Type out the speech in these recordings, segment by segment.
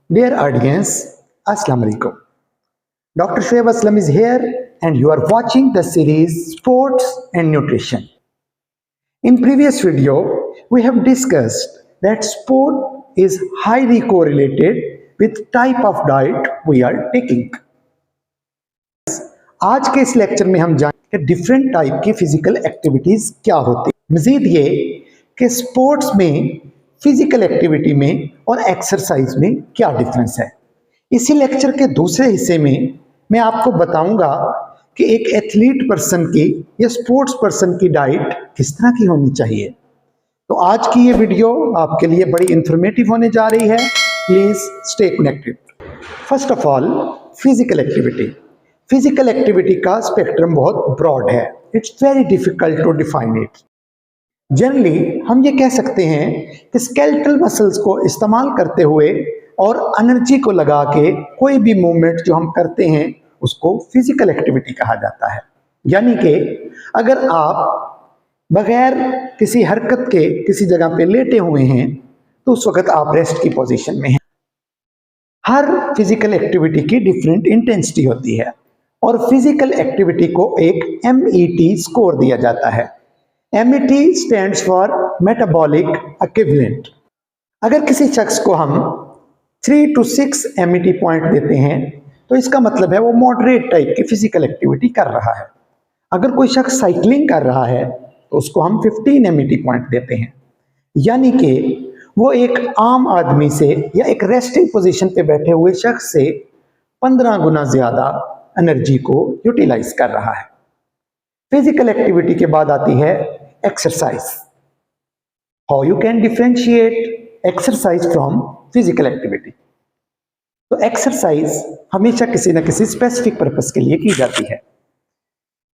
Dear audience, Assalamu alaikum. Dr. Shoaib Aslam is here and you are watching the series Sports and Nutrition. In previous video, we have discussed that sport is highly correlated with type of diet we are taking. आज के इस lecture में हम जानेंगे different type की physical activities क्या होती है। मजीद ये कि स्पोर्ट्स में फिजिकल एक्टिविटी में और एक्सरसाइज में क्या डिफरेंस है। इसी लेक्चर के दूसरे हिस्से में मैं आपको बताऊंगा कि एक एथलीट पर्सन की या स्पोर्ट्स पर्सन की डाइट किस तरह की होनी चाहिए। तो आज की ये वीडियो आपके लिए बड़ी इंफॉर्मेटिव होने जा रही है। Please stay connected. First of all, physical activity. Physical activity का स्पेक्ट्रम बहुत ब्रॉड है। It's very difficult to define it. Generally हम ये कह सकते हैं कि स्केलेटल मसल्स को इस्तेमाल करते हुए और एनर्जी को लगा के कोई भी मूवमेंट जो हम करते हैं उसको फिजिकल एक्टिविटी कहा जाता है। यानी कि अगर आप बगैर किसी हरकत के किसी जगह पे लेटे हुए हैं तो उस वक्त आप रेस्ट की पोजीशन में हैं। हर फिजिकल एक्टिविटी की डिफरेंट इंटेंसिटी होती है और फिजिकल एक्टिविटी को एक MET स्कोर दिया जाता है। MET stands for metabolic equivalent. अगर किसी शख्स को हम 3 to 6 MET पॉइंट देते हैं तो इसका मतलब है वो मॉडरेट टाइप की फिजिकल एक्टिविटी कर रहा है। अगर कोई शख्स साइकिलिंग कर रहा है तो उसको हम 15 MET पॉइंट देते हैं। यानी कि वो एक आम आदमी से या एक रेस्टिंग पोजीशन पे बैठे हुए शख्स से 15 गुना ज्यादा एनर्जी को यूटिलाइज कर रहा है। फिजिकल एक्टिविटी के बाद आती है exercise. How you can differentiate exercise from physical activity. तो एक्सरसाइज हमेशा किसी न किसी स्पेसिफिक पर्पस के लिए की जाती है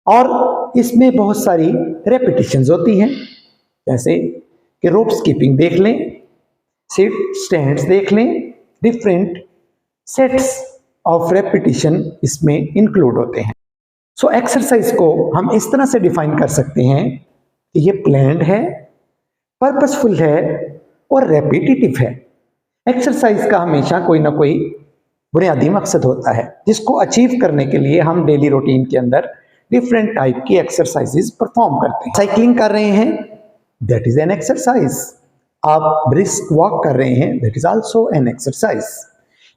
और इसमें बहुत सारी रेपिटेशंस होती हैं, जैसे कि रोप स्कीपिंग देख लें, सिट स्टैंड्स देख लें। डिफरेंट सेट्स ऑफ रेपिटेशन इसमें इंक्लूड होते हैं। सो एक्सरसाइज को हम इस तरह से डिफाइन कर सकते हैं कि ये प्लान्ड है, पर्पसफुल है और रेपिटेटिव है। एक्सरसाइज का हमेशा कोई ना कोई बुनियादी मकसद होता है जिसको अचीव करने के लिए हम डेली रूटीन के अंदर डिफरेंट टाइप की एक्सरसाइजेज परफॉर्म करते हैं। साइकिलिंग कर रहे हैं, दैट इज एन एक्सरसाइज। आप ब्रिस्क वॉक कर रहे हैं, that is also an exercise.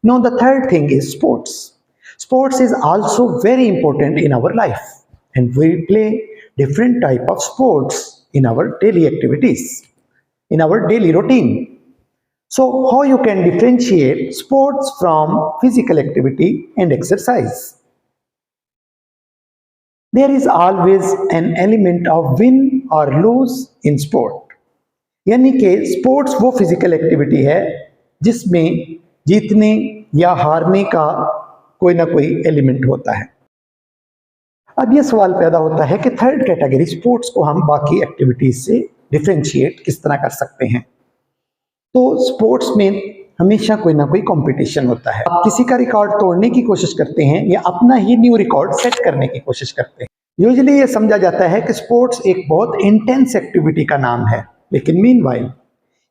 Now the third thing is sports. Sports is also very important in our life and we play different type of sports in our daily activities, in our daily routine. So how you can differentiate sports from physical activity and exercise? There is always an element of win or lose in sport. यानी कि sports वो physical activity है जिसमें जीतने या हारने का कोई ना कोई एलिमेंट होता है। अब यह सवाल पैदा होता है कि थर्ड कैटेगरी स्पोर्ट्स को हम बाकी एक्टिविटीज से डिफरेंशिएट किस तरह कर सकते हैं। तो स्पोर्ट्स में हमेशा कोई ना कोई कंपटीशन होता है। आप किसी का रिकॉर्ड तोड़ने की कोशिश करते हैं या अपना ही न्यू रिकॉर्ड सेट करने की कोशिश करते हैं। यूजुअली ये समझा जाता है कि स्पोर्ट्स एक बहुत इंटेंस एक्टिविटी का नाम है, लेकिन meanwhile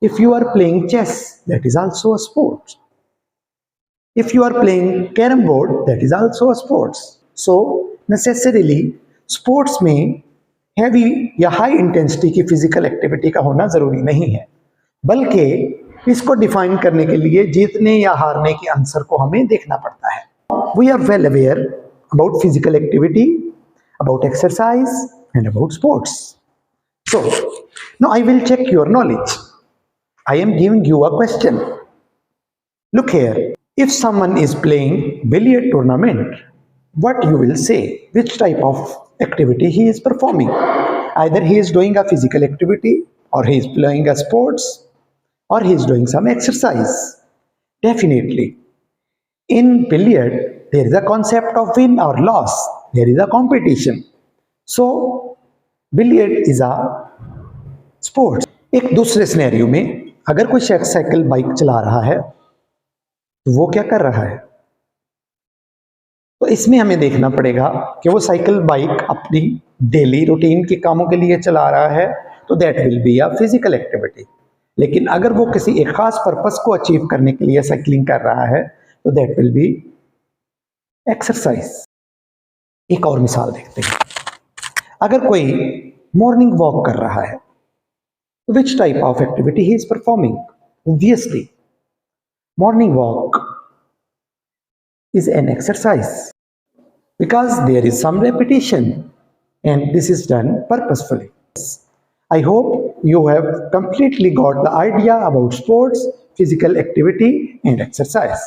if you are playing chess, that is also a sport. If you are playing carom board, that is also a sports. So necessarily sports में heavy या high intensity की physical activity का होना जरूरी नहीं है, बल्कि इसको डिफाइन करने के लिए जीतने या हारने के आंसर को हमें देखना पड़ता है. We are well aware about physical activity, about exercise and about sports. So now I will check your knowledge. I am giving you a question. Look here. If someone is playing billiard tournament, what you will say? Which type of activity he is performing? Either he is doing a physical activity, or he is playing a sports, or he is doing some exercise. Definitely. In billiard, there is a concept of win or loss. There is a competition. So, billiard is a sport. एक दूसरे scenario में अगर कोई शख्स cycle bike चला रहा है तो वो क्या कर रहा है, तो इसमें हमें देखना पड़ेगा कि वो साइकिल बाइक अपनी डेली रूटीन के कामों के लिए चला रहा है, तो that will be a physical activity. लेकिन अगर वो किसी एक खास पर्पस को अचीव करने के लिए साइकिलिंग कर रहा है तो दैट विल बी एक्सरसाइज। एक और मिसाल देखते हैं, अगर कोई मॉर्निंग वॉक कर रहा है तो which type of activity he is performing? Obviously morning walk is an exercise because there is some repetition and this is done purposefully. I hope you have completely got the idea about sports, physical activity and exercise.